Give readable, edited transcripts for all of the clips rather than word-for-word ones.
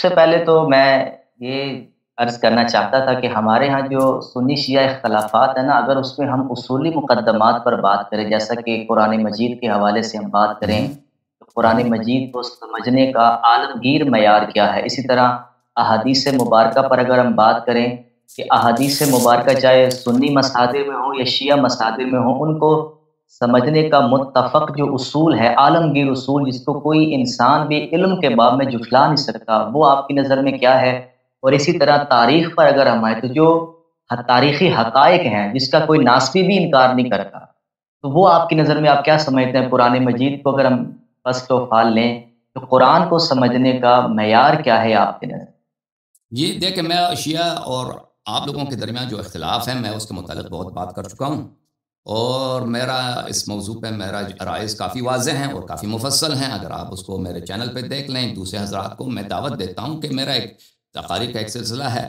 سے پہلے تو میں یہ عرض کرنا چاہتا تھا کہ ہمارے ہاں جو سنی شیعہ اختلافات ہیں نا، اگر اس میں ہم اصولی مقدمات پر بات کریں، جیسا کہ قرآن مجید کے حوالے سے ہم بات کریں، ہوں تو قرآن مجید کو سمجھنے کا عالمگیر معیار کیا ہے؟ اسی طرح احادیث مبارکہ پر اگر ہم بات کریں کہ احادیث مبارکہ چاہے سنی مصادر میں ہوں یا شیعہ مصادر میں ہوں، ان کو سمجھنے کا متفق جو اصول ہے، عالمگیر اصول جس کو کوئی انسان بھی علم کے باب میں جھٹلا نہیں سکتا، وہ آپ کی نظر میں کیا ہے؟ اور اسی طرح تاریخ پر اگر ہم آئیں تو جو تاریخی حقائق ہیں جس کا کوئی ناسبی بھی انکار نہیں کرتا، تو وہ آپ کی نظر میں آپ کیا سمجھتے ہیں؟ قرآن مجید کو اگر ہم فصل و فال لیں تو قرآن کو سمجھنے کا معیار کیا ہے آپ کے نظر؟ جی دیکھیں، میں شیعہ اور آپ لوگوں کے درمیان جو اختلاف ہے میں اس کے متعلق بہت بات کر چکا ہوں، اور میرا اس موضوع پہ میرا رائز کافی واضح ہیں اور کافی مفصل ہیں۔ اگر آپ اس کو میرے چینل پہ دیکھ لیں، دوسرے حضرات کو میں دعوت دیتا ہوں کہ میرا ایک تقاریر کا ایک سلسلہ ہے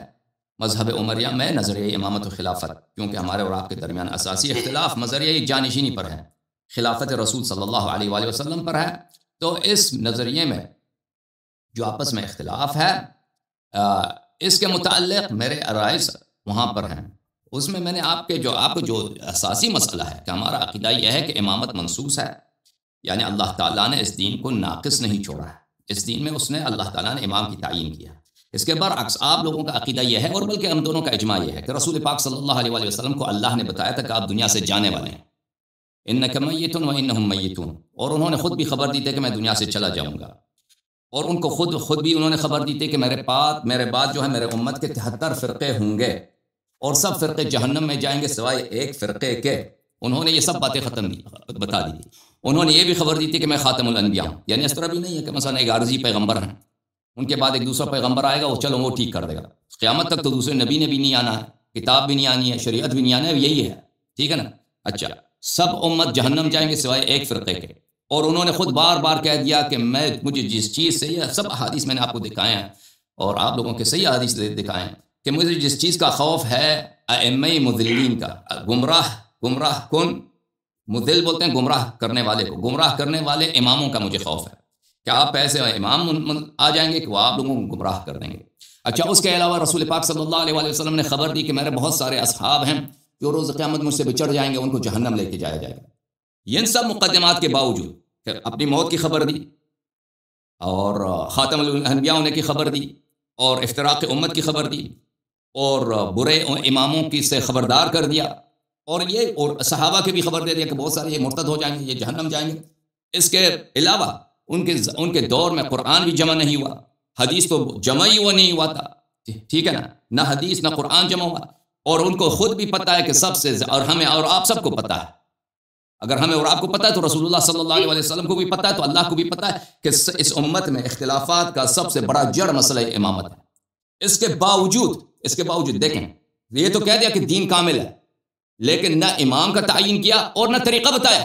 مذہب عمریہ میں نظریہ امامت و خلافت، کیونکہ ہمارے اور آپ کے درمیان اساسی اختلاف نظریہ جانشینی پر ہے، خلافت رسول صلی اللہ علیہ وآلہ وسلم پر ہے۔ تو اس نظریے میں جو آپس میں اختلاف ہے، اس کے متعلق میرے عرائض وہاں پر ہیں۔ اس میں نے آپ کو جو اساسی مسئلہ ہے کہ ہمارا عقیدہ یہ ہے کہ امامت منصوص ہے، یعنی اللہ تعالیٰ نے اس دین کو ناقص نہیں چھوڑا ہے، اس دین میں اس نے اللہ تعالیٰ نے امام کی تعیین کیا۔ اس کے برعکس آپ لوگوں کا عقیدہ یہ ہے، اور بلکہ ہم دونوں کا اجماع یہ ہے کہ رسول پاک صلی اللہ علیہ وآلہ وسلم کو اللہ نے بتایا تھا کہ آپ دنیا سے جانے والے ہیں، انک میت و انہم میتون، اور انہوں نے خود بھی خبر دی تھی کہ میں دنیا سے چلا جاؤں گا، اور ان کو خود بھی انہوں نے خبر دی تھی کہ میرے بعد جو ہے میرے امت کے 73 فرقے ہوں گے، اور سب فرقے جہنم میں جائیں گے سوائے ایک فرقے کے۔ انہوں نے یہ سب باتیں بتا دی تھی۔ انہوں نے یہ بھی خبر دی تھی کہ میں خاتم الانبیاء ہوں، یعنی اس طرح بھی نہیں ہے کہ مثلا ایک عارضی پیغمبر ہیں، ان کے بعد ایک دوسرا پیغمبر آئے گا، وہ ٹھیک کر دے گا۔ قیامت تک تو دوسرے نبی نے بھی نہیں آنا ہے، کتاب بھی نہیں آنی ہے، شریعت بھی نہیں آنا ہے، یہی ہے، ٹھیک ہے نا؟ اچھا، سب امت جہنم جائیں گے سوائے ایک فرقے کے، اور انہوں نے خود بار بار کہہ دیا کہ مجھے جس چیز سے، یہ سب احادیث میں نے آپ کو دکھائے ہیں اور آپ لوگوں کے صحیح احادیث دکھائے ہیں کہ مجھے جس چیز کا خوف ہے ائمہ مضلین کا، گمراہ کن، مضل بولتے ہیں گمراہ کرنے والے کو، گمراہ کرنے والے اماموں کا مجھے خوف ہے کہ آپ ایسے امام آ جائیں گے کہ وہ آپ لوگوں کو گمراہ کر دیں گے۔ اچھا، اس کے علاوہ رسول پاک صلی اللہ علیہ وآلہ وسلم نے خبر دی کہ میرے بہت سارے اصحاب ہیں جو روز قیامت مجھ سے بچڑ جائیں گے، ان کو جہنم لے کے جایا جائے گا۔ ان سب مقدمات کے باوجود کہ اپنی موت کی خبر دی، اور خاتم الانبیاء ہونے کی خبر دی، اور افتراق امت کی خبر دی، اور برے اماموں کی سے خبردار کر دیا، اور صحابہ کی بھی خبر دے دیا کہ بہت سارے یہ مرتد ہو جائیں گے، یہ جہنم جائیں گے۔ اس کے علاوہ ان کے دور میں قرآن بھی جمع نہیں ہوا، حدیث تو جمع ہی وہ نہیں ہوا تھا، ٹھیک ہے نا؟ نہ حدیث نہ قرآن جمع ہوا، اور ان کو خود بھی پتہ ہے کہ سب سے، اور ہمیں اور آپ سب کو پتہ ہے، اگر ہمیں اور آپ کو پتہ ہے تو رسول اللہ صلی اللہ علیہ وسلم کو بھی پتہ ہے، تو اللہ کو بھی پتہ ہے کہ اس امت میں اختلافات کا سب سے بڑا جڑ مسئلہ امامت ہے۔ اس کے باوجود دیکھیں، یہ تو کہہ دیا کہ دین کامل ہے، لیکن نہ امام کا تعین کیا اور نہ طریقہ بتایا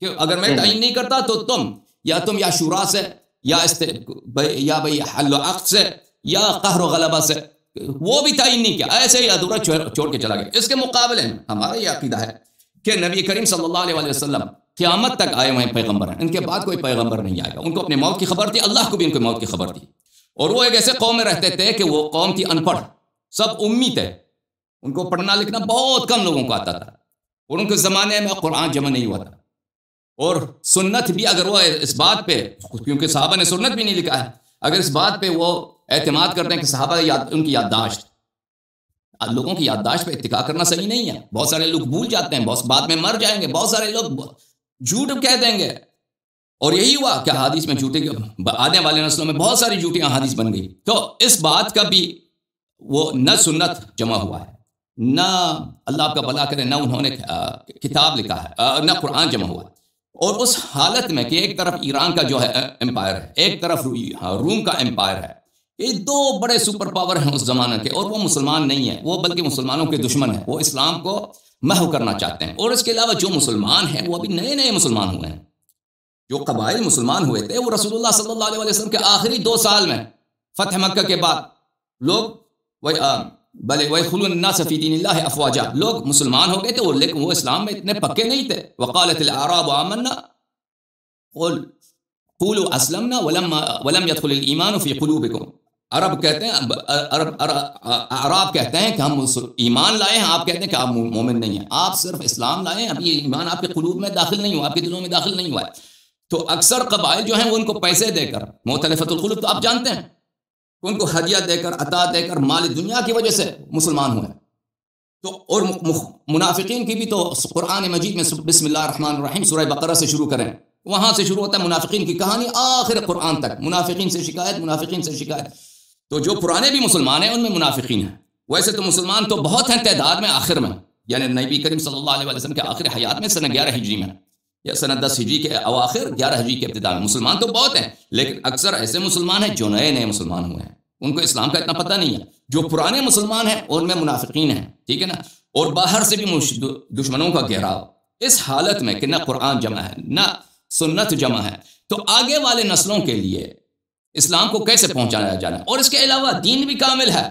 کہ اگر میں تعین نہیں کرتا تو تم یا شورا سے، یا بھئی حل و عقد سے، یا قہر و غلبہ سے، وہ بھی تعین نہیں کیا، ایسے ہی ادھورا چھوڑ کے چلا گیا۔ اس کے مقابلے میں ہمارا یہ عقیدہ ہے کہ نبی کریم صلی اللہ علیہ وآلہ وسلم قیامت تک آئے ہوئے پیغمبر ہیں، ان کے بعد کوئی پیغمبر نہیں آئے گا۔ ان کو اپنے موت کی خبر تھی، اللہ کو بھی ان کی موت کی خبر تھی، اور وہ ایک ایسے قوم میں رہتے تھے کہ وہ قوم تھی ان پڑھ، سب امی تھے، ان کو پڑھنا لکھنا بہت کم لوگوں کو آتا تھا، اور ان کے زمانے میں قرآن جمع نہیں ہوا تھا، اور سنت بھی اگر وہ اس بات پہ، کیونکہ صحابہ نے سنت بھی نہیں لکھا ہے، اگر اس بات پہ وہ اعتماد کرتے ہیں کہ صحابہ ان کی یادداشت، لوگوں کی یادداشت پہ اتکا کرنا صحیح نہیں ہے۔ بہت سارے لوگ بھول جاتے ہیں، بہت بعد میں مر جائیں گے، بہت سارے لوگ جھوٹ کہہ دیں گے، اور یہی ہوا کہ حدیث میں جھوٹے آنے والے نسلوں میں بہت ساری جھوٹی حدیث بن گئی۔ تو اس بات کا بھی وہ نہ سنت جمع ہوا ہے، نہ اللہ آپ کا بھلا کرے، نہ انہوں نے کتاب لکھا ہے، نہ قرآن جمع ہوا ہے۔ اور اس حالت میں کہ ایک طرف ایران کا جو ہے امپائر ہے، ایک طرف روم کا امپائر ہے، یہ دو بڑے سپر پاور ہیں اس زمانے کے، اور وہ مسلمان نہیں ہیں، وہ بلکہ مسلمانوں کے دشمن ہیں، وہ اسلام کو محو کرنا چاہتے ہیں۔ اور اس کے علاوہ جو مسلمان ہیں وہ ابھی نئے مسلمان ہوئے ہیں، جو قبائل مسلمان ہوئے تھے وہ رسول اللہ صلی اللہ علیہ وسلم کے آخری 2 سال میں فتح مکہ کے بعد لوگ وَيَدْخُلُونَ النَّاسَ فِي دِينِ اللَّهِ أَفْوَاجًا، لوگ مسلمان ہو گئے تھے، لیکن وہ اسلام میں اتنے پکے نہیں تھے۔ وَقَالَتِ الْأَعْرَابُ آمَنَّا قُلْ قولوا اسلمنا ولم يدخل الايمان في قلوبكم. عرب کہتے ہیں، اعراب کہتے ہیں کہ ہم ایمان لائے ہیں، آپ کہتے ہیں کہ آپ مومن نہیں ہیں، آپ صرف اسلام لائے ہیں، ابھی ایمان آپ کے قلوب میں داخل نہیں ہوا، آپ کے دلوں میں داخل نہیں ہوا ہے. تو اکثر قبائل جو ہیں وہ ان کو پیسے دے کر، مؤتلفۃ القلوب تو آپ جانتے ہیں، ان کو ہدیہ دے کر، عطا دے کر، مال دنیا کی وجہ سے مسلمان ہوئے. تو اور منافقین کی بھی تو قرآن مجید میں بسم اللہ الرحمن الرحیم سورہ بقرہ سے شروع کریں، وہاں سے شروع ہوتا ہے منافقین کی کہانی آخر قرآن تک، منافقین سے شکایت، منافقین سے شکایت. تو جو پرانے بھی مسلمان ہیں ان میں منافقین ہیں. ویسے تو مسلمان تو بہت ہیں تعداد میں آخر میں، یعنی نبی کریم صلی اللہ علیہ وسلم کے آخر حیات میں سنہ 11 ہجری میں یا سنہ 10 ہجری کے اواخر 11 ہجری کے ابتدا میں مسلمان تو بہت ہیں، لیکن اکثر ایسے مسلمان ہیں جو نئے مسلمان ہوئے ہیں، ان کو اسلام کا اتنا پتہ نہیں ہے. جو پرانے مسلمان ہیں ان میں منافقین ہیں، ٹھیک ہے نا، اور باہر سے بھی دشمنوں کا گھیراؤ. اس حالت میں کہ نہ قرآن جمع ہے نہ سنت جمع ہے، تو آگے والے نسلوں کے لیے اسلام کو کیسے پہنچایا جانا ہے؟ اور اس کے علاوہ دین بھی کامل ہے،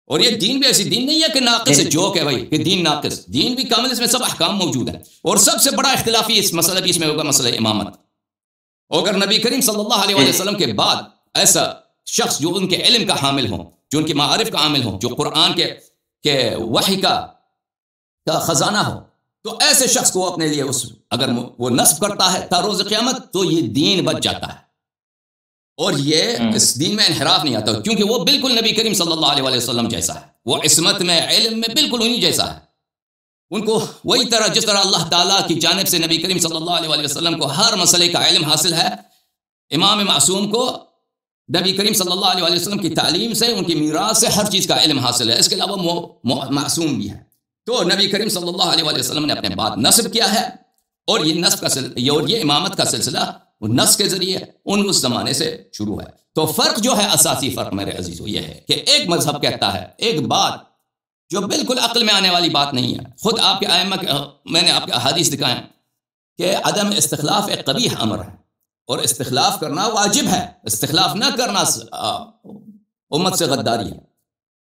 اور یہ دین بھی ایسی دین نہیں ہے کہ ناقص ہے، جوک ہے بھائی کہ دین ناقص، دین بھی کامل، اس میں سب احکام موجود ہیں. اور سب سے بڑا اختلافی اس مسئلہ بھی اس میں ہوگا مسئلہ امامت. اور اگر نبی کریم صلی اللہ علیہ وسلم کے بعد ایسا شخص جو ان کے علم کا حامل ہوں، جو ان کے معارف کا حامل ہوں، جو قرآن کے وحی کا خزانہ ہو، تو ایسے شخص کو اپنے لیے اگر وہ نصب کرتا ہے تا روز قیامت تو یہ دین بچ جاتا ہے، اور یہ اس دین میں انحراف نہیں آتا، کیونکہ وہ بالکل نبی کریم صلی اللہ علیہ وسلم جیسا ہے، وہ عصمت میں، علم میں بالکل انہی جیسا ہے. ان کو وہی طرح جس طرح اللہ تعالیٰ کی جانب سے نبی کریم صلی اللہ علیہ وسلم کو ہر مسئلے کا علم حاصل ہے، امام معصوم کو نبی کریم صلی اللہ علیہ وسلم کی تعلیم سے، ان کی میراث سے ہر چیز کا علم حاصل ہے. اس کے علاوہ وہ معصوم بھی ہے. تو نبی کریم صلی اللہ علیہ وسلم نے اپنے بعد نصب کیا ہے، اور یہ نصب اور یہ امامت کا سلسلہ وہ نص کے ذریعے اس زمانے سے شروع ہے. تو فرق جو ہے، اساسی فرق میرے عزیزو یہ ہے کہ ایک مذہب کہتا ہے ایک بات جو بالکل عقل میں آنے والی بات نہیں ہے. خود آپ کے ائمہ میں نے آپ کے احادیث دکھائیں کہ عدم استخلاف ایک قبیح امر ہے، اور استخلاف کرنا واجب ہے، استخلاف نہ کرنا امت سے غداری ہے.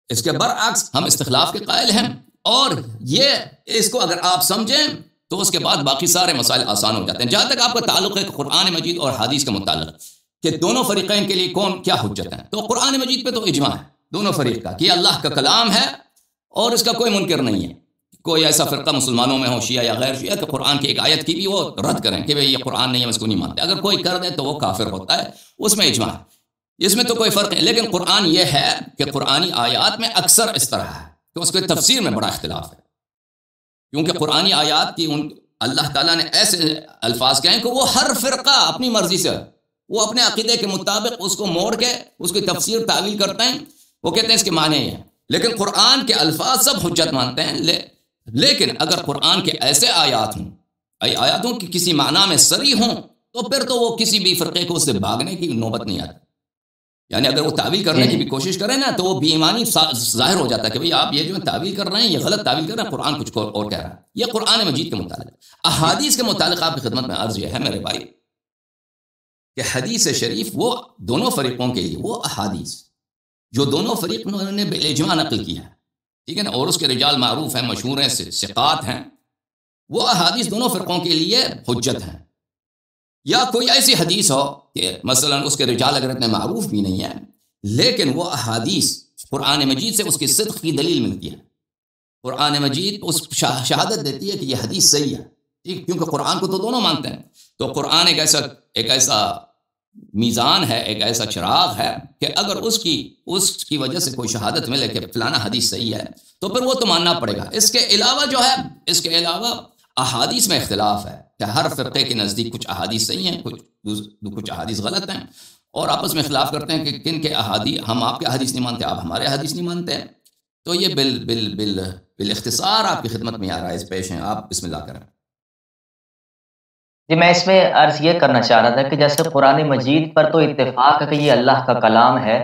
اس کے برعکس ہم استخلاف کے قائل ہیں، اور یہ اس کو اگر آپ سمجھیں تو اس کے بعد باقی سارے مسائل آسان ہو جاتے ہیں. جہاں تک آپ کا تعلق ہے قرآن مجید اور حدیث کے متعلق کہ دونوں فریقین کے لیے کون کیا حجت ہیں، تو قرآن مجید پہ تو اجماع ہے دونوں فریق کا کہ یہ اللہ کا کلام ہے اور اس کا کوئی منکر نہیں ہے. کوئی ایسا فرقہ مسلمانوں میں ہو، شیعہ یا غیر شیعہ، کہ قرآن کی ایک آیت کی بھی وہ رد کریں کہ بھئی یہ قرآن نہیں ہے، اس کو نہیں مانتے. اگر کوئی کر دے تو وہ کافر ہوتا ہے، اس میں اجماع ہے، اس میں تو کوئی فرق نہیں. لیکن قرآن یہ ہے کہ قرآنی آیات میں اکثر اس طرح ہے کہ اس کے تفسیر میں بڑا اختلاف ہے، کیونکہ قرآنی آیات کی اللہ تعالیٰ نے ایسے الفاظ کہیں کہ وہ ہر فرقہ اپنی مرضی سے، وہ اپنے عقیدے کے مطابق اس کو موڑ کے اس کی تفسیر تعویل کرتے ہیں، وہ کہتے ہیں اس کے معنی یہ ہے. لیکن قرآن کے الفاظ سب حجت مانتے ہیں. لیکن اگر قرآن کے ایسے آیات ہوں، آیاتوں کی کسی معنی میں صریح ہوں، تو پھر تو وہ کسی بھی فرقے کو اس سے بھاگنے کی نوبت نہیں آتی. یعنی اگر وہ تعویل کرنے کی بھی کوشش کریں نا تو وہ بے ایمانی ظاہر ہو جاتا ہے کہ بھئی آپ یہ جو تعویل کر رہے ہیں یہ غلط تعویل کر رہے ہیں، قرآن کچھ اور کہہ رہا ہے. یہ قرآن مجید کے متعلق. احادیث کے متعلق آپ کی خدمت میں عرض یہ ہے میرے بھائی کہ حدیث شریف وہ دونوں فریقوں کے لیے، وہ احادیث جو دونوں فریق نے بالاجماع نقل کیا ہے، ٹھیک ہے نا، اور اس کے رجال معروف ہیں، مشہور ہیں، ثقات ہیں، وہ احادیث دونوں فرقوں کے لیے حجت ہیں. یا کوئی ایسی حدیث ہو کہ مثلا اس کے رجال اگر اتنے معروف بھی نہیں ہیں، لیکن وہ احادیث قرآن مجید سے اس کی صدق کی دلیل ملتی ہے. قرآن مجید اس شہادت دیتی ہے کہ یہ حدیث صحیح ہے، ٹھیک، کیونکہ قرآن کو تو دونوں مانتے ہیں. تو قرآن ایک ایسا میزان ہے، ایک ایسا چراغ ہے کہ اگر اس کی وجہ سے کوئی شہادت ملے کہ فلانا حدیث صحیح ہے تو پھر وہ تو ماننا پڑے گا. اس کے علاوہ جو ہے، اس کے علاوہ احادیث میں اختلاف ہے کہ ہر فرقے کے نزدیک کچھ احادیث صحیح ہیں، کچھ احادیث غلط ہیں، اور آپس میں اختلاف کرتے ہیں کہ کن کے احادیث، ہم آپ کے احادیث نہیں مانتے، آپ ہمارے احادیث نہیں مانتے. تو یہ بالاختصار آپ کی خدمت میں آرائز پیش ہیں. آپ بسم اللہ کریں. جی، میں اس میں عرض یہ کرنا چاہ رہا تھا کہ جیسے قرآن مجید پر تو اتفاق ہے کہ یہ اللہ کا کلام ہے،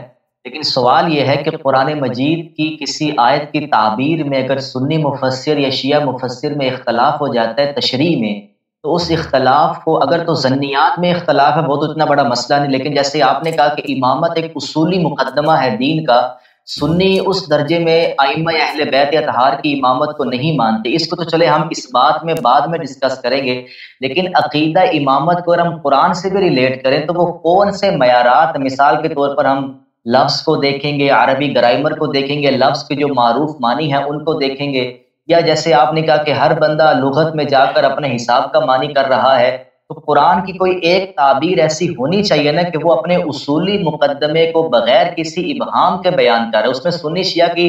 لیکن سوال یہ ہے کہ قرآن مجید کی کسی آیت کی تعبیر میں اگر سنی مفسر یا شیعہ مفسر میں اختلاف ہو جاتا ہے تشریح میں، تو اس اختلاف کو اگر تو ظنیات میں اختلاف ہے وہ تو اتنا بڑا مسئلہ نہیں، لیکن جیسے آپ نے کہا کہ امامت ایک اصولی مقدمہ ہے دین کا، سنی اس درجے میں ائمہ اہل بیت اطہار کی امامت کو نہیں مانتے. اس کو تو چلے ہم اس بات میں بعد میں ڈسکس کریں گے، لیکن عقیدہ امامت کو اگر ہم قرآن سے بھی ریلیٹ کریں تو وہ کون سے معیارات، مثال کے طور پر ہم لفظ کو دیکھیں گے، عربی گرامر کو دیکھیں گے، لفظ کے جو معروف معنی ہیں ان کو دیکھیں گے، یا جیسے آپ نے کہا کہ ہر بندہ لغت میں جا کر اپنے حساب کا معنی کر رہا ہے، تو قرآن کی کوئی ایک تعبیر ایسی ہونی چاہیے نا کہ وہ اپنے اصولی مقدمے کو بغیر کسی ابہام کے بیان کرے. اس میں سنی شیعہ کی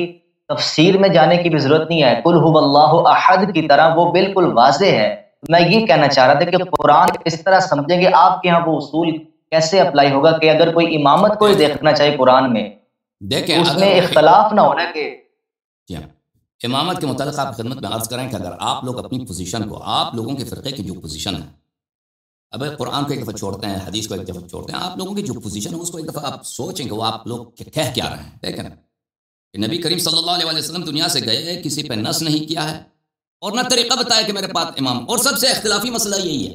تفسیر میں جانے کی بھی ضرورت نہیں ہے، قل هو اللہ احد کی طرح وہ بالکل واضح ہے. میں یہ کہنا چاہ رہا تھا کہ قرآن اس طرح سمجھیں گے، آپ کے ہاں وہ اصول کیسے اپلائی ہوگا کہ اگر کوئی امامت کو ہی دیکھنا چاہے قرآن میں دیکھیں تو اس میں اختلاف نہ ہونا کہ امامت کے متعلق آپ خدمت میں عرض کریں کہ اگر آپ لوگ اپنی پوزیشن کو، آپ لوگوں کے فرقے کی جو پوزیشن ہے، اب قرآن کو ایک دفعہ چھوڑتے ہیں، حدیث کو ایک دفعہ چھوڑتے ہیں، آپ لوگوں کی جو پوزیشن ہے اس کو ایک دفعہ آپ سوچیں کہ وہ آپ لوگ کہہ کیا رہے ہیں. دیکھیں کہ نبی کریم صلی اللہ علیہ وسلم دنیا سے گئے، کسی پہ نص نہیں کیا ہے اور نہ طریقہ بتایا کہ میرے پاس امام، اور سب سے اختلافی مسئلہ یہی ہے،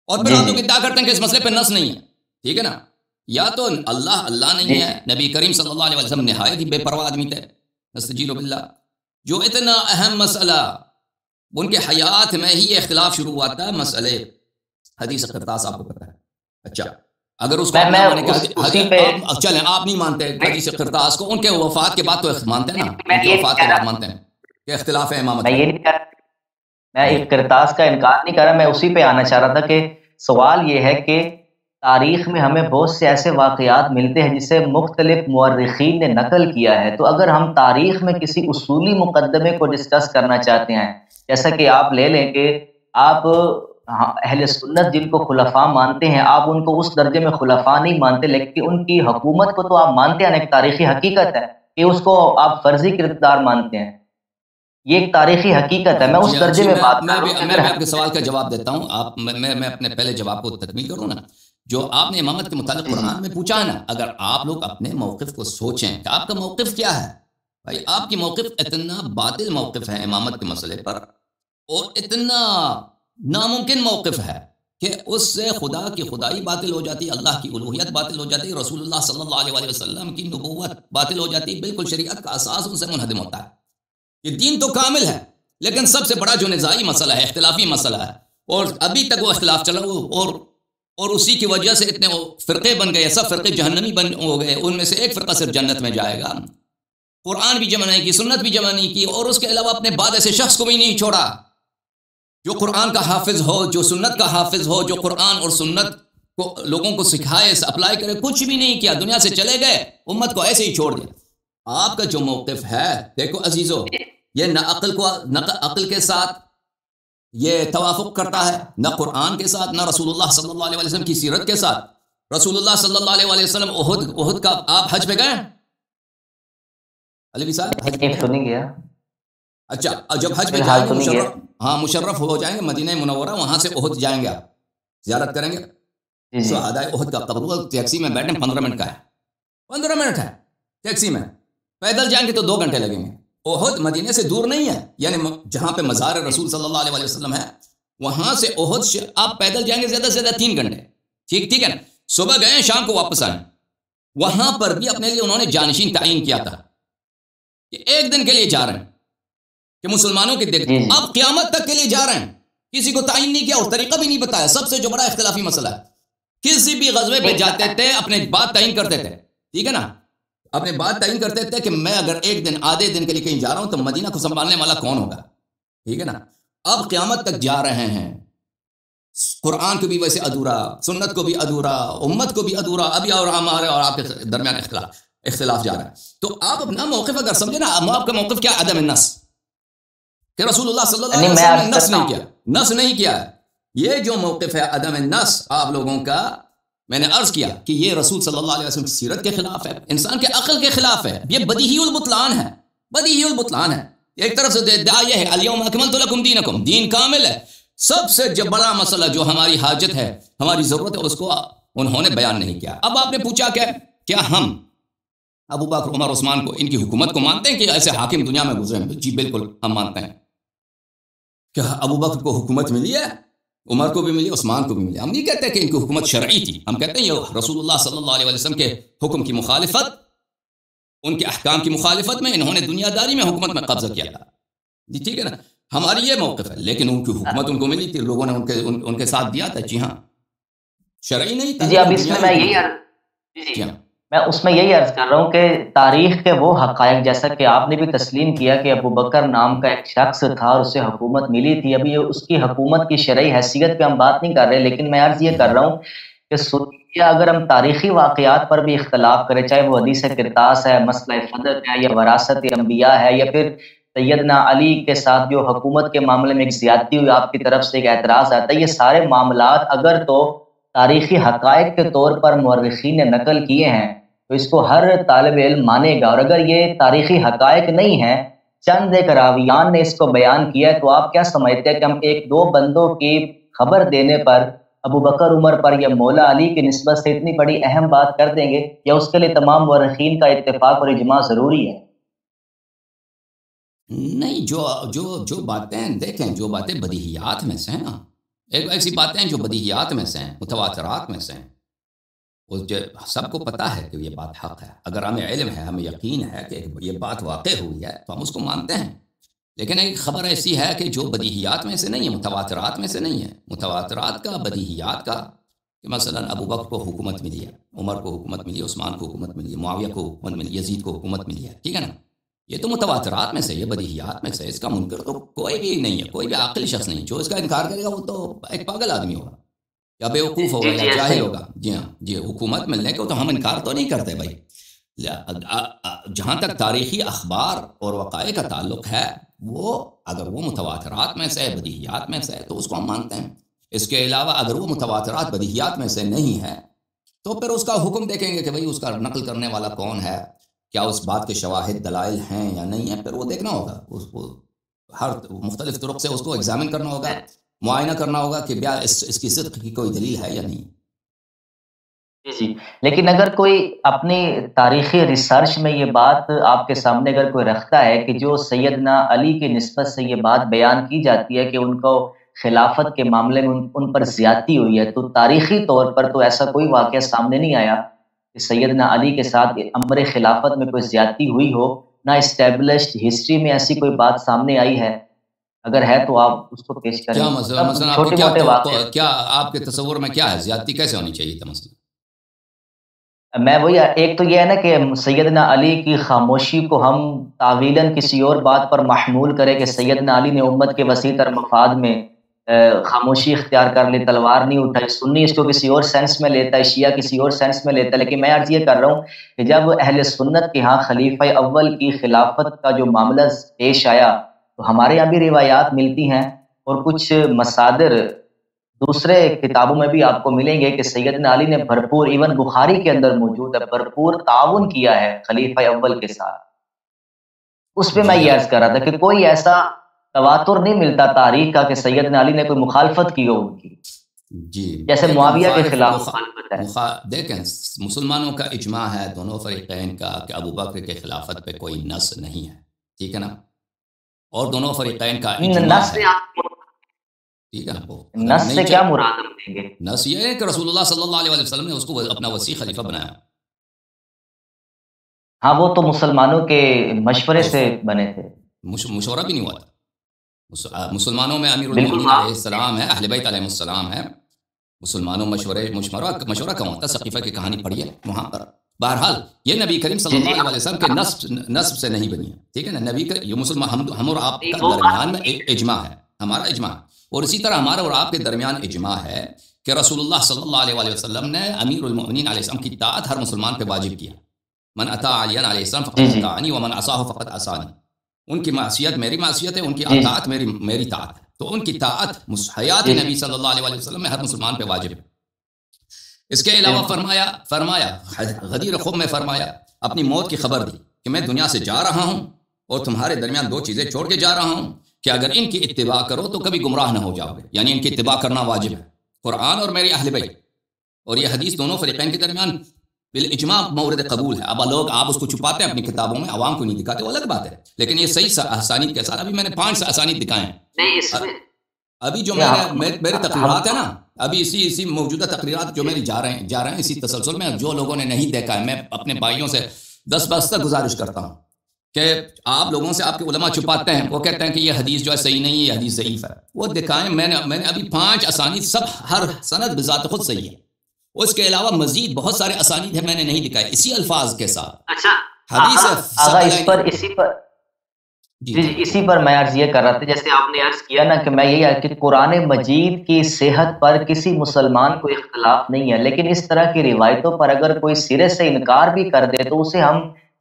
اور پھر آپ لوگ ادعا کرتے ہیں کہ اس مسئلے پہ نص نہیں ہے. ٹھیک ہے نا؟ یا تو اللہ نہیں ہے، نبی کریم صلی اللہ علیہ وسلم نہایت ہی بے پرواہ آدمی تھے، نستجیل باللہ، جو اتنا اہم مسئلہ ان کے حیات میں ہی اختلاف شروع ہوا تھا، مسئلے حدیث قرطاس آپ کو پتہ ہے. اچھا اگر اس کو چلیں آپ نہیں مانتے حدیث قرطاس کو، ان کے وفات کے بعد تو مانتے ہیں نا، ان کے وفات کے بعد مانتے ہیں کہ اختلاف ہے امامت. میں ایک قرطاس کا انکار نہیں کر رہا، میں اسی پہ آنا چاہ رہا تھا کہ سوال یہ ہے کہ تاریخ میں ہمیں بہت سے ایسے واقعات ملتے ہیں جسے مختلف مورخین نے نقل کیا ہے. تو اگر ہم تاریخ میں کسی اصولی مقدمے کو ڈسکس کرنا چاہتے ہیں، جیسا کہ آپ لے لیں کہ آپ اہل سنت جن کو خلفاء مانتے ہیں، آپ ان کو اس درجے میں خلفاء نہیں مانتے، لیکن ان کی حکومت کو تو آپ مانتے ہیں. ایک تاریخی حقیقت ہے کہ اس کو آپ فرضی کردار مانتے ہیں، یہ ایک تاریخی حقیقت ہے. میں اس درجے میں بات کر رہا ہوں. میں آپ کے سوال کا جواب دیتا ہوں، میں اپنے پہلے جواب کو تکمیل کروں نا. جو آپ نے امامت کے متعلق قرآن میں پوچھا ہے نا، اگر آپ لوگ اپنے موقف کو سوچیں کہ آپ کا موقف کیا ہے، بھائی آپ کی موقف اتنا باطل موقف ہے امامت کے مسئلے پر، اور اتنا ناممکن موقف ہے کہ اس سے خدا کی خدائی باطل ہو جاتی، اللہ کی الوہیت باطل ہو جاتی، رسول اللہ صلی اللہ علیہ وسلم کی نبوت باطل ہو جاتی، بالکل شریعت کا اساس ان سے منہدم ہوتا ہے. یہ دین تو کامل ہے، لیکن سب سے بڑا جو نزاعی مسئلہ ہے، اختلافی مسئلہ ہے، اور ابھی تک وہ اختلاف چلا، اور اسی کی وجہ سے اتنے فرقے بن گئے، سب فرقے جہنمی بن ہو گئے، ان میں سے ایک فرقہ صرف جنت میں جائے گا. قرآن بھی جمع نہیں کی، سنت بھی جمع نہیں کی، اور اس کے علاوہ اپنے بعد ایسے شخص کو بھی نہیں چھوڑا جو قرآن کا حافظ ہو، جو سنت کا حافظ ہو، جو قرآن اور سنت کو لوگوں کو سکھائے، اپلائی کرے. کچھ بھی نہیں کیا، دنیا سے چلے گئے، امت کو ایسے ہی چھوڑ دیا. آپ کا جو موقف ہے، دیکھو عزیزو، یہ نہ عقل کے ساتھ یہ توافق کرتا ہے، نہ قرآن کے ساتھ، نہ رسول اللہ صلی اللہ علیہ وسلم کی سیرت کے ساتھ. رسول اللہ صلی اللہ علیہ وسلم احد کا آپ حج پہ گئے علی صاحب؟ حج پہ نہیں گیا. اچھا جب حج پہ جائیں گے مشرف ہو جائیں گے مدینہ منورہ، وہاں سے احد جائیں گے، آپ زیارت کریں گے. شہدائے احد کا قبر ٹیکسی میں بیٹھیں، 15 منٹ کا ہے، 15 منٹ ہے ٹیکسی میں. پیدل جائیں گے تو 2 گھنٹے لگیں گے. احد مدینے سے دور نہیں ہے، یعنی جہاں پہ مزار رسول صلی اللہ علیہ وسلم ہے، وہاں سے احد آپ پیدل جائیں گے زیادہ سے زیادہ 3 گھنٹے. ٹھیک ہے نا؟ صبح گئے، شام کو واپس آئیں. وہاں پر بھی اپنے لیے انہوں نے جانشین تعین کیا تھا کہ 1 دن کے لیے جا رہے ہیں، کہ مسلمانوں کے دیکھ اب قیامت تک کے لیے جا رہے ہیں. کسی کو تعین نہیں کیا اور طریقہ بھی نہیں بتایا. سب سے جو بڑا اختلافی مسئلہ ہے، کسی بھی غزوے پہ جاتے تھے اپنے بات تعین کرتے تھے. ٹھیک ہے نا؟ اپنے بات تعین کرتے تھے کہ میں اگر 1 دن آدھے دن کے لیے کہیں جا رہا ہوں تو مدینہ کو سنبھالنے والا کون ہوگا. ٹھیک ہے نا؟ اب قیامت تک جا رہے ہیں، قرآن کو بھی ویسے ادھورا، سنت کو بھی ادھورا، امت کو بھی ادھورا، ابھی اور ہمارے اور آپ کے درمیان اختلاف جا رہا ہے. تو آپ اپنا موقف اگر سمجھے نا، آپ کا موقف کیا؟ عدم النص، کہ رسول اللہ صلی اللہ علیہ وسلم نے نص نہیں کیا. یہ جو موقف ہے عدم النص آپ لوگوں کا، میں نے عرض کیا کہ یہ رسول صلی اللہ علیہ وسلم کی سیرت کے خلاف ہے، انسان کے عقل کے خلاف ہے. یہ بدیہی البطلان ہے، بدیہی البطلان ہے. ایک طرف سے ادعا یہ ہے الیوم اکملت لکم دینکم، دین کامل ہے. سب سے جو بڑا مسئلہ جو ہماری حاجت ہے، ہماری ضرورت ہے، اس کو انہوں نے بیان نہیں کیا. اب آپ نے پوچھا کہ کیا ہم ابو بکر، عمر، عثمان کو، ان کی حکومت کو مانتے ہیں کہ ایسے حاکم دنیا میں گزرے ہیں؟ جی بالکل ہم مانتے ہیں. کیا ابو بکر کو حکومت ملی ہے؟ عمر کو بھی ملی، عثمان کو بھی ملی. ہم نہیں کہتے کہ ان کی حکومت شرعی تھی، ہم کہتے ہیں یہ رسول اللہ صلی اللہ علیہ وسلم کے حکم کی مخالفت ان کے احکام کی مخالفت میں انہوں نے دنیا داری میں حکومت میں قبضہ کیا تھا. جی ٹھیک ہے نا, ہماری یہ موقف ہے, لیکن ان کی حکومت ان کو ملی تھی, لوگوں نے ان کے ساتھ دیا تھا. جی ہاں, شرعی نہیں تھا. جی اب اس میں میں یہی جی ہاں, میں اس میں یہی عرض کر رہا ہوں کہ تاریخ کے وہ حقائق, جیسا کہ آپ نے بھی تسلیم کیا کہ ابو بکر نام کا ایک شخص تھا اور اسے حکومت ملی تھی. ابھی اس کی حکومت کی شرعی حیثیت پہ ہم بات نہیں کر رہے, لیکن میں عرض یہ کر رہا ہوں کہ سنیہ اگر ہم تاریخی واقعات پر بھی اختلاف کریں, چاہے وہ حدیث کرتاس ہے, مسئلہ فدق ہے, یا وراثت انبیاء ہے, یا پھر سیدنا علی کے ساتھ جو حکومت کے معاملے میں ایک زیادتی ہوئی, آپ کی طرف سے ایک اعتراض آتا ہے, یہ سارے معاملات اگر تو تاریخی حقائق کے طور پر مورخین نے نقل کیے ہیں تو اس کو ہر طالب علم مانے گا, اور اگر یہ تاریخی حقائق نہیں ہیں, چند ایک راویان نے اس کو بیان کیا ہے, تو آپ کیا سمجھتے ہیں کہ ہم ایک دو بندوں کی خبر دینے پر ابو بکر عمر پر یا مولا علی کی نسبت سے اتنی بڑی اہم بات کر دیں گے, یا اس کے لیے تمام مورخین کا اتفاق اور اجماع ضروری ہے؟ نہیں, جو باتیں دیکھیں, جو باتیں بدیہیات میں سے ہیں نا, ایک ایسی باتیں ہیں جو بدیہیات میں سے ہیں, متواترات میں سے ہیں, سب کو پتہ ہے کہ یہ بات حق ہے. اگر ہمیں علم ہے, ہمیں یقین ہے کہ یہ بات واقع ہوئی ہے, تو ہم اس کو مانتے ہیں. لیکن ایک خبر ایسی ہے کہ جو بدیہیات میں سے نہیں ہے, متواترات میں سے نہیں ہے. متواترات کا, بدیہیات کا, کہ مثلا ابو بکر کو حکومت ملی ہے, عمر کو حکومت ملی ہے, عثمان کو حکومت ملی ہے, معاویہ کو حکومت ملی, یزید کو حکومت ملی ہے. ٹھیک ہے نا, یہ تو متواترات میں سے, یہ بدیہیات میں سے. اس کا منکر تو کوئی بھی نہیں ہے, کوئی بھی عاقل شخص نہیں. جو اس کا انکار کرے گا وہ تو ایک پاگل آدمی ہوگا, یا بیوقوف ہوگا, یا جاہل ہوگا. جی ہاں, جی, حکومت ملنے کو تو ہم انکار تو نہیں کرتے بھائی. جہاں تک تاریخی اخبار اور وقائع کا تعلق ہے, وہ اگر وہ متواترات میں سے, بدیہیات میں سے, تو اس کو ہم مانتے ہیں. اس کے علاوہ اگر وہ متواترات بدیہیات میں سے نہیں ہے, تو پھر اس کا حکم دیکھیں گے کہ بھئی اس کا نقل کرنے والا کون ہے, کیا اس بات کے شواہد دلائل ہیں یا نہیں ہیں. پھر وہ دیکھنا ہوگا, اس کو ہر مختلف طرق سے اس کو ایگزامن کرنا ہوگا, معائنہ کرنا ہوگا کہ بیا اس کی صدق کی کوئی دلیل ہے یا نہیں. جی, لیکن اگر کوئی اپنی تاریخی ریسرچ میں یہ بات آپ کے سامنے اگر کوئی رکھتا ہے کہ جو سیدنا علی کی نسبت سے یہ بات بیان کی جاتی ہے کہ ان کو خلافت کے معاملے میں ان پر زیادتی ہوئی ہے, تو تاریخی طور پر تو ایسا کوئی واقعہ سامنے نہیں آیا کہ سیدنا علی کے ساتھ امر خلافت میں کوئی زیادتی ہوئی ہو, نہ اسٹیبلشڈ ہسٹری میں ایسی کوئی بات سامنے آئی ہے. اگر ہے تو آپ اس کو پیش کریں. کیا مثلا آپ کو کیا آپ کے تصور میں کیا ہے, زیادتی کیسے ہونی چاہیے تھا مثلا؟ میں وہی, ایک تو یہ ہے نا کہ سیدنا علی کی خاموشی کو ہم تعویلاً کسی اور بات پر محمول کریں کہ سیدنا علی نے امت کے وسیع تر مفاد میں خاموشی اختیار کر لی, تلوار نہیں اٹھائی. سنی اس کو کسی اور سینس میں لیتا ہے, شیعہ کسی اور سینس میں لیتا ہے. لیکن میں عرض یہ کر رہا ہوں کہ جب اہل سنت کے ہاں خلیفہ اول کی خلافت کا جو معاملہ پیش آیا, تو ہمارے یہاں بھی روایات ملتی ہیں, اور کچھ مصادر دوسرے کتابوں میں بھی آپ کو ملیں گے کہ سیدنا علی نے بھرپور, ایون بخاری کے اندر موجود ہے, بھرپور تعاون کیا ہے خلیفہ اول کے ساتھ. اس پہ میں یہ عرض کر رہا تھا کہ کوئی ایسا تواتر نہیں ملتا تاریخ کا کہ سیدنا علی نے کوئی مخالفت کی ہو ان کی, جی, جیسے معاویہ کے خلاف مخالفت ہے. دیکھیں, مسلمانوں کا اجماع ہے دونوں فریقین کا کہ ابو بکر کے خلافت پہ کوئی نص نہیں ہے. ٹھیک ہے نا, اور دونوں فریقین کا اجماع ہے. ٹھیک ہے, نص سے کیا مراد دیں گے؟ نص یہ ہے کہ رسول اللہ صلی اللہ علیہ وسلم نے اس کو اپنا وسیع خلیفہ بنایا. ہاں, وہ تو مسلمانوں کے مشورے سے بنے تھے, مشورہ بھی نہیں ہوا تھا. مسلمانوں میں امیر المومنین علیہ السلام ہے, اہل بیت علیہ السلام ہے. مسلمانوں مشورہ کہاں ہوتا, سقیفہ کی کہانی پڑھیے وہاں پر. بہرحال یہ نبی کریم صلی اللہ علیہ وسلم کے نصب سے نہیں بنی ہے. ٹھیک ہے نا, نبی کا یہ مسلمان ہم اور آپ کا درمیان میں اجماع ہے, ہمارا اجماع. اور اسی طرح ہمارا اور آپ کے درمیان اجماع ہے کہ رسول اللہ صلی اللہ علیہ وسلم نے امیر المؤمنین علیہ السلام کی اطاعت ہر مسلمان پہ واجب کیا. من اطاع علی علیہ السلام فقد اطاعنی ومن عصاه فقد عصانی. ان کی معصیت میری معصیت ہے, ان کی اطاعت میری اطاعت ہے. تو ان کی اطاعت حیات نبی صلی اللہ علیہ وسلم میں ہر مسلمان پہ واجب ہے. اس کے علاوہ فرمایا غدیر خم میں فرمایا, اپنی موت کی خبر دی کہ میں دنیا سے جا رہا ہوں اور تمہارے درمیان دو چیزیں چھوڑ کے جا رہا ہوں کہ اگر ان کی اتباع کرو تو کبھی گمراہ نہ ہو جاؤ گے. یعنی ان کی اتباع کرنا واجب ہے, قرآن اور میری اہل بیت. اور یہ حدیث دونوں فریقین کے درمیان بالاجماع مورد قبول ہے. اب لوگ آپ اس کو چھپاتے ہیں اپنی کتابوں میں, عوام کو نہیں دکھاتے, وہ الگ بات ہے. لیکن یہ صحیح اسانید کے ساتھ, ابھی میں نے 5 اسانید دکھائے ہیں. ابھی جو میرے تقریرات ہیں نا, ابھی اسی موجودہ تقریرات جو میری جا رہے ہیں اسی تسلسل میں, جو لوگوں نے نہیں دیکھا ہے, میں اپنے بھائیوں سے دستبستہ گزارش کرتا ہوں کہ آپ لوگوں سے آپ کے علماء چھپاتے ہیں، وہ کہتے ہیں کہ یہ حدیث جو ہے صحیح نہیں ہے، یہ حدیث ضعیف ہے، وہ دکھائیں۔ میں نے ابھی 5 اسانید سب ہر سند بذات خود صحیح ہے، اس کے علاوہ مزید بہت سارے اسانید ہیں میں نے نہیں دکھائے اسی الفاظ کے ساتھ۔ اچھا حدیث آغا اسی پر میں عرض یہ کر رہا تھا، جیسے آپ نے عرض کیا نا کہ میں یہی کہ قرآن مجید کی صحت پر کسی مسلمان کو اختلاف نہیں ہے، لیکن اس طرح کی روایتوں پر اگر کوئی سرے سے انکار بھی کر دے تو اسے ہم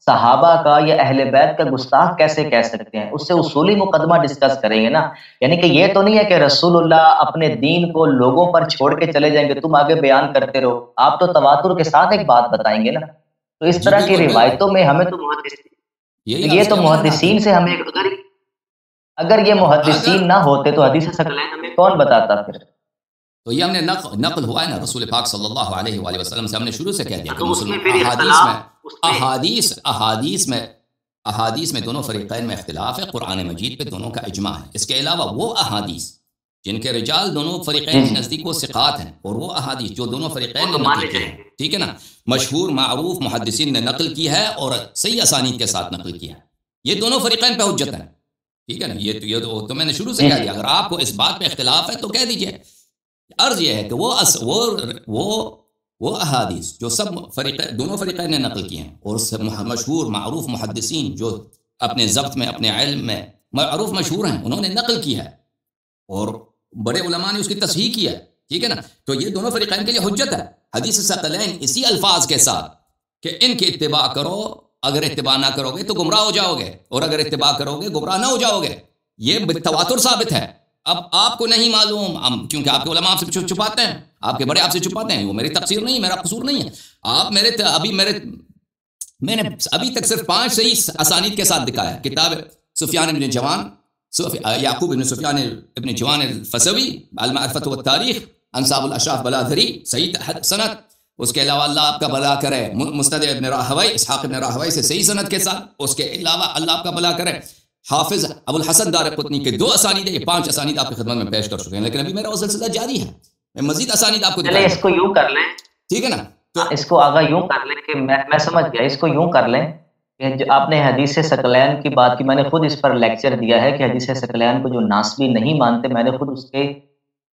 صحابہ کا یا اہل بیت کا گستاخ کیسے کہہ سکتے ہیں؟ اس سے اصولی مقدمہ ڈسکس کریں گے نا، یعنی کہ یہ تو نہیں ہے کہ رسول اللہ اپنے دین کو لوگوں پر چھوڑ کے چلے جائیں گے تم آگے بیان کرتے رہو، آپ تو تواتر کے ساتھ ایک بات بتائیں گے نا۔ تو اس طرح کی روایتوں میں ہمیں تو یہ تو محدثین سے ہمیں اگر یہ محدثین نہ ہوتے تو حدیث ثقلین ہمیں کون بتاتا پھر؟ تو یہ ہم نے نقل ہوا ہے نا رسول پاک صلی اللہ علیہ وآلہ وسلم سے، ہم نے شروع سے کہہ دیا کہ احادیث میں دونوں فریقین میں اختلاف ہے، قرآن مجید پہ دونوں کا اجماع ہے۔ اس کے علاوہ وہ احادیث جن کے رجال دونوں فریقین کے نزدیک وہ ثقات ہیں، اور وہ احادیث جو دونوں فریقین نے نقل کی ہے، ٹھیک ہے نا، مشہور معروف محدثین نے نقل کی ہے اور صحیح اسانید کے ساتھ نقل کی ہے، یہ دونوں فریقین پہ حجت ہیں، ٹھیک ہے نا۔ یہ تو میں نے شروع سے کہہ دیا، اگر آپ کو اس بات پہ اختلاف ہے تو کہہ دیجئے۔ عرض یہ ہے کہ وہ احادیث جو سب دونوں فریقین نے نقل کی ہیں، اور مشہور معروف محدثین جو اپنے ضبط میں اپنے علم میں معروف مشہور ہیں، انہوں نے نقل کی ہے اور بڑے علماء نے اس کی تصحیح کی ہے، ٹھیک ہے نا، تو یہ دونوں فریقین کے لیے حجت ہے۔ حدیث ثقلین اسی الفاظ کے ساتھ کہ ان کی اتباع کرو، اگر اتباع نہ کرو گے تو گمراہ ہو جاؤ گے، اور اگر اتباع کرو گے گمراہ نہ ہو جاؤ گے، یہ بالتواتر ثابت ہے۔ اب آپ کو نہیں معلوم کیونکہ آپ کے علماء آپ سے چھپاتے ہیں، آپ کے بڑے آپ سے چھپاتے ہیں، وہ میری تقصیر نہیں، میرا قصور نہیں ہے۔ آپ میں نے ابھی تک صرف 5 صحیح اسانید کے ساتھ دکھایا، کتاب سفیان بن جوان، یعقوب بن سفیان ابن جوان الفسوی، المعرفۃ والتاریخ، انصاب الاشراف بلادھری، صحیح سند۔ اس کے علاوہ اللہ آپ کا بھلا کرے مسند ابن راہوی، اسحاق ابن راہوی سے صحیح سند کے ساتھ۔ اس کے علاوہ اللہ آپ کا بھلا کرے حافظ ابو الحسن دارقطنی کے 2 اسانید ہیں، یہ 5 اسانید آپ کی خدمت میں پیش کر چکے ہیں، لیکن ابھی میرا وہ سلسلہ جاری ہے، میں مزید اسانید آپ کو دکھاؤں گا۔ اس کو یوں کر لیں، ٹھیک ہے نا، تو اس کو آگا یوں کر لیں کہ میں سمجھ گیا، اس کو یوں کر لیں کہ جو آپ نے حدیث ثقلین کی بات کی، میں نے خود اس پر لیکچر دیا ہے کہ حدیث ثقلین کو جو ناسبی نہیں مانتے، میں نے خود اس کے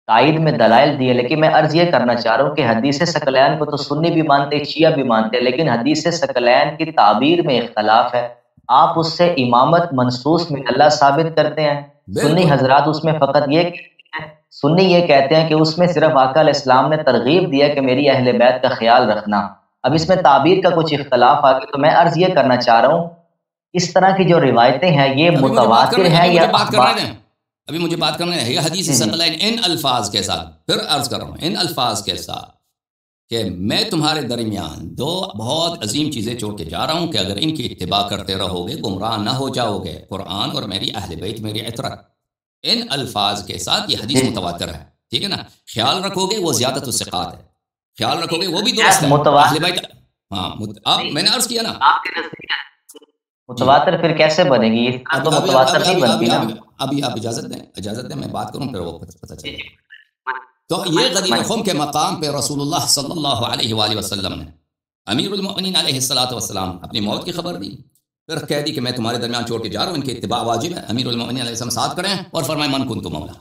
تائید میں دلائل دیے، لیکن میں عرض یہ کرنا چاہ رہا ہوں کہ حدیث ثقلین کو تو سنی بھی مانتے، شیعہ بھی مانتے، لیکن حدیث ثقلین کی تعبیر میں اختلاف ہے۔ آپ اس سے امامت منصوص میں اللہ ثابت کرتے ہیں، سنی حضرات اس میں فقط یہ سنی یہ کہتے ہیں کہ اس میں صرف آقا علیہ السلام نے ترغیب دیا کہ میری اہل بیت کا خیال رکھنا۔ اب اس میں تعبیر کا کچھ اختلاف آ گیا، تو میں عرض یہ کرنا چاہ رہا ہوں اس طرح کی جو روایتیں ہیں یہ متواتر ہیں یا ابھی مجھے بات کرنا ہے حدیث ثقلین ان الفاظ کے ساتھ، پھر عرض کر رہا ہوں ان الفاظ کے ساتھ کہ میں تمہارے درمیان 2 بہت عظیم چیزیں چھوڑ کے جا رہا ہوں کہ اگر ان کی اتباع کرتے رہو گے گمراہ نہ ہو جاؤ گے، قرآن اور میری اہل بیت میری عطرت۔ ان الفاظ کے ساتھ یہ حدیث متواتر ہے، ٹھیک ہے نا، خیال رکھو گے وہ زیادت الثقات ہے، خیال رکھو گے وہ بھی درست ہے اہل بیت۔ ہاں اب میں نے عرض کیا نا متواتر پھر کیسے بنے گی؟ متواتر نہیں بنتی نا۔ ابھی آپ اجازت دیں میں بات کروں پھر وہ پتہ چلے۔ تو یہ غدیر خم کے مقام پہ رسول اللہ صلی اللہ علیہ وآلہ وسلم نے امیر المؤمنین علیہ الصلوۃ والسلام اپنی موت کی خبر دی، پھر کہہ دی کہ میں تمہارے درمیان چھوڑ کے جا رہا ہوں، ان کی اتباع واجب ہے۔ امیر المؤمنین علیہ السلام ساتھ کریں اور فرمائے من کنت مولا،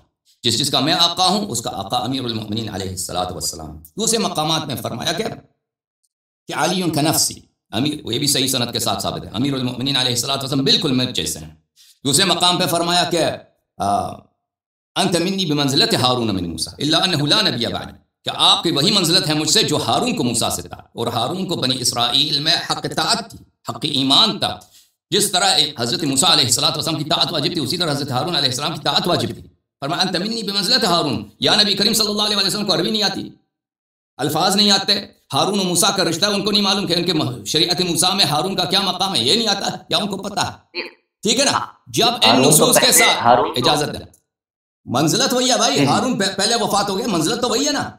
جس کا میں آقا ہوں اس کا آقا امیر المؤمنین علیہ الصلوۃ والسلام۔ دوسرے مقامات میں فرمایا کہ علی کا نفسی، امیر، یہ بھی صحیح سند کے ساتھ ثابت ہے، امیر المؤمنین علیہ الصلوۃ والسلام بالکل مجھ جیسے ہیں۔ دوسرے مقام پہ فرمایا کہ انت منی بمنزلت ہارون من موسیٰ الا انہ لا نبی بعد، کہ آپ کی وہی منزلت ہے مجھ سے جو ہارون کو موسیٰ سے تھا، اور ہارون کو بنی اسرائیل میں حق اطاعت تھی، حق ایمان تھا، جس طرح حضرت موسیٰ علیہ السلام کی طاعت واجب تھی اسی طرح حضرت ہارون علیہ السلام کی طاعت واجب تھی۔ فرمایا انت منی بمنزلت ہارون، یا نبی کریم صلی اللہ علیہ وسلم کو عربی نہیں آتی، الفاظ نہیں آتے، ہارون و موسیٰ کا رشتہ ان کو نہیں معلوم کہ ان کے شریعت موسیٰ میں ہارون کا کیا مقام ہے، یہ نہیں آتا، یا ان کو پتہ ہے، ٹھیک ہے نا۔ جب ان نصوص کے ساتھ اجازت ہے، منزلت وہی ہے بھائی، ہارون پہلے وفات ہو گیا، منزلت تو وہی ہے نا،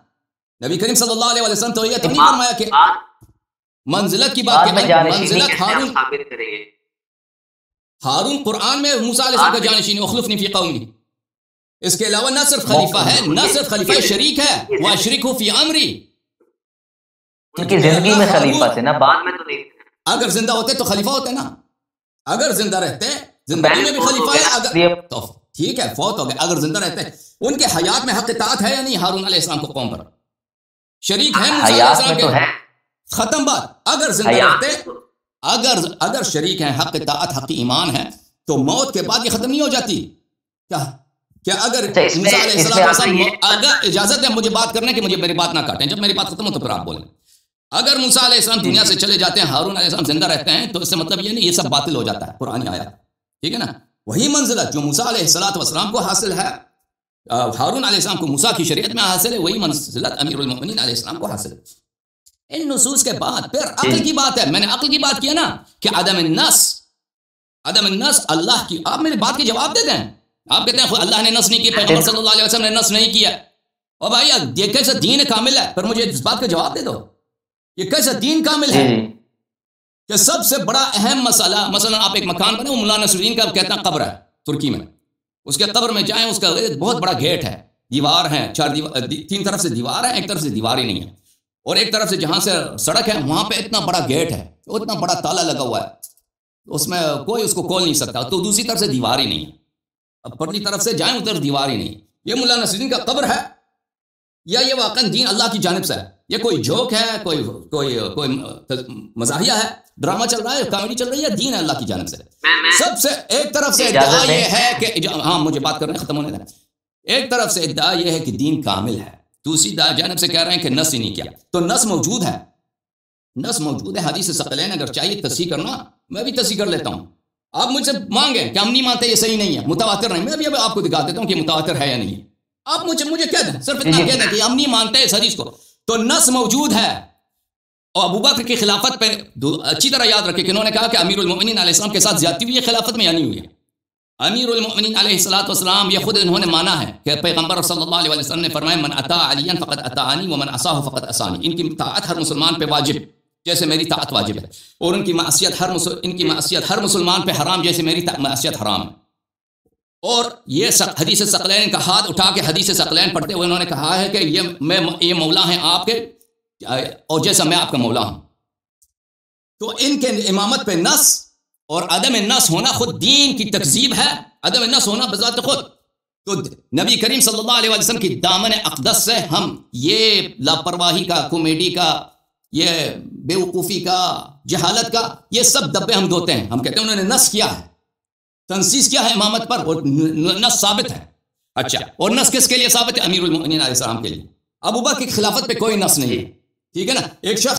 نبی کریم صلی اللہ علیہ وسلم تو وہی ہے، تو نہیں فرمایا کہ منزلت کی بات کہ منزلت ہارون قرآن میں موسیٰ علیہ السلام کا جانشین اخلفنی فی قومی، اس کے علاوہ نہ صرف خلیفہ ہے، نہ صرف خلیفہ شریک ہے، واشرکہ فی امری، ان کی زندگی میں خلیفہ تھے نا، بعد میں تو نہیں۔ اگر زندہ ہوتے تو خلیفہ ہوتے نا، اگر زندہ رہتے زندگی میں بھی خلیفہ ہے، اگر تو ٹھیک ہے فوت ہو گئے، اگر زندہ رہتے ان کے حیات میں حق اطاعت ہے یا نہیں ہارون علیہ السلام کو قوم پر؟ شریک ہے موسیٰ علیہ السلام کے؟ ختم بات. اگر زندہ رہتے، اگر شریک ہیں، حق اطاعت حق ایمان ہے، تو موت کے بعد یہ ختم نہیں ہو جاتی کیا اگر موسیٰ علیہ السلام، اگر اجازت ہے مجھے بات کرنے کی، مجھے میری بات نہ کاٹیں، جب میری بات ختم ہو تو پھر آپ بولیں. اگر موسیٰ علیہ السلام دنیا سے چلے جاتے ہیں، ہارون علیہ السلام زندہ رہتے ہیں، تو اس سے مطلب یہ نہیں یہ سب باطل ہو جاتا ہے، پرانی آیات، ٹھیک ہے نا. وہی منزلت جو موسیٰ علیہ السلام کو حاصل ہے، ہارون علیہ السلام کو موسیٰ کی شریعت میں حاصل ہے، وہی منزلت امیر المؤمنین علیہ السلام کو حاصل ہے. ان نصوص کے بعد پھر عقل کی بات ہے. میں نے عقل کی بات کی نا کہ عدم النص اللہ کی. آپ میری بات کے جواب دے دیں. آپ کہتے ہیں اللہ نے نص نہیں کی، پیغمبر صلی اللہ علیہ وسلم نے نص نہیں کیا. اور بھائی یہ کیسا دین کامل ہے؟ پر مجھے اس بات کا جواب دے دو، یہ کیسا دین کامل ہے کہ سب سے بڑا اہم مسئلہ، مثلا آپ ایک مکان بنے، وہ مولانا نصرالدین کا کہتے ہیں قبر ہے ترکی میں، اس کے قبر میں جائیں، اس کا بہت بڑا گیٹ ہے، دیوار ہیں، 3 طرف سے دیوار ہے، ایک طرف سے دیوار ہی نہیں ہے، اور ایک طرف سے جہاں سے سڑک ہے وہاں پہ اتنا بڑا گیٹ ہے، اتنا بڑا تالا لگا ہوا ہے، اس میں کوئی اس کو کھول نہیں سکتا. تو دوسری طرف سے دیوار ہی نہیں ہے. اب پرلی طرف سے جائیں ادھر دیوار ہی نہیں. یہ مولانا نصرالدین کا قبر ہے یا یہ واقعا دین اللہ کی جانب سے ہے؟ یہ کوئی جوک ہے، کوئی مزاحیہ ہے، ڈرامہ چل رہا ہے، کامیڈی چل رہی ہے؟ دین ہے اللہ کی جانب سے. سب سے ایک طرف سے ادعا یہ ہے کہ ہاں مجھے بات کرنے ختم ہونے دیں. ایک طرف سے ادعا یہ ہے کہ دین کامل ہے، دوسری جانب سے کہہ رہے ہیں کہ نص ہی نہیں کیا. تو نص موجود ہے، نص موجود ہے. حدیث ثقلین اگر چاہیے تصحیح کرنا میں بھی تصحیح کر لیتا ہوں. آپ مجھ سے مانگیں کہ ہم نہیں مانتے، یہ صحیح نہیں ہے، متواتر نہیں، میں بھی اب آپ کو دکھا دیتا ہوں کہ متواتر ہے یا نہیں ہے. آپ مجھے کہہ دیں، صرف اتنا کہہ دیں کہ ہم نہیں مانتے اس حدیث کو. تو نص موجود ہے. اور ابو بکر کی خلافت پہ اچھی طرح یاد رکھیں کہ انہوں نے کہا کہ امیر المؤمنین علیہ السلام کے ساتھ زیادتی ہوئی ہے خلافت میں یا نہیں ہوئی ہے. امیر المؤمنین علیہ السلام یہ خود انہوں نے مانا ہے کہ پیغمبر صلی اللہ علیہ وسلم نے فرمایا من اطاع علی فقد اطاعنی ومن عصاه فقد عصانی. ان کی اطاعت ہر مسلمان پہ واجب جیسے میری طاعت واجب ہے، اور ان کی معصیت ہر مسلمان پہ حرام جیسے میری معصیت حرام ہے. اور یہ حدیث ثقلین کا ہاتھ اٹھا کے حدیث ثقلین پڑھتے ہوئے انہوں نے کہا ہے کہ یہ مولا ہیں آپ کے، اور جیسا میں آپ کا مولا ہوں. تو ان کے امامت پہ نص اور عدم النص ہونا خود دین کی تکذیب ہے. عدم النص ہونا بذات خود. تو نبی کریم صلی اللہ علیہ وسلم کی دامن اقدس سے ہم یہ لاپرواہی کا، کامیڈی کا، یہ بے وقوفی کا، جہالت کا، یہ سب دبے ہم دھوتے ہیں. ہم کہتے ہیں انہوں نے نص کیا ہے، تنصیص کیا ہے امامت پر، اور نص ثابت ہے. اچھا، اور نص کس کے لیے ثابت ہے؟ امیر المؤمنین علیہ السلام کے لیے. ابو بکر کی خلافت پہ کوئی نص نہیں ہے، ٹھیک ہے نا. ایک شخص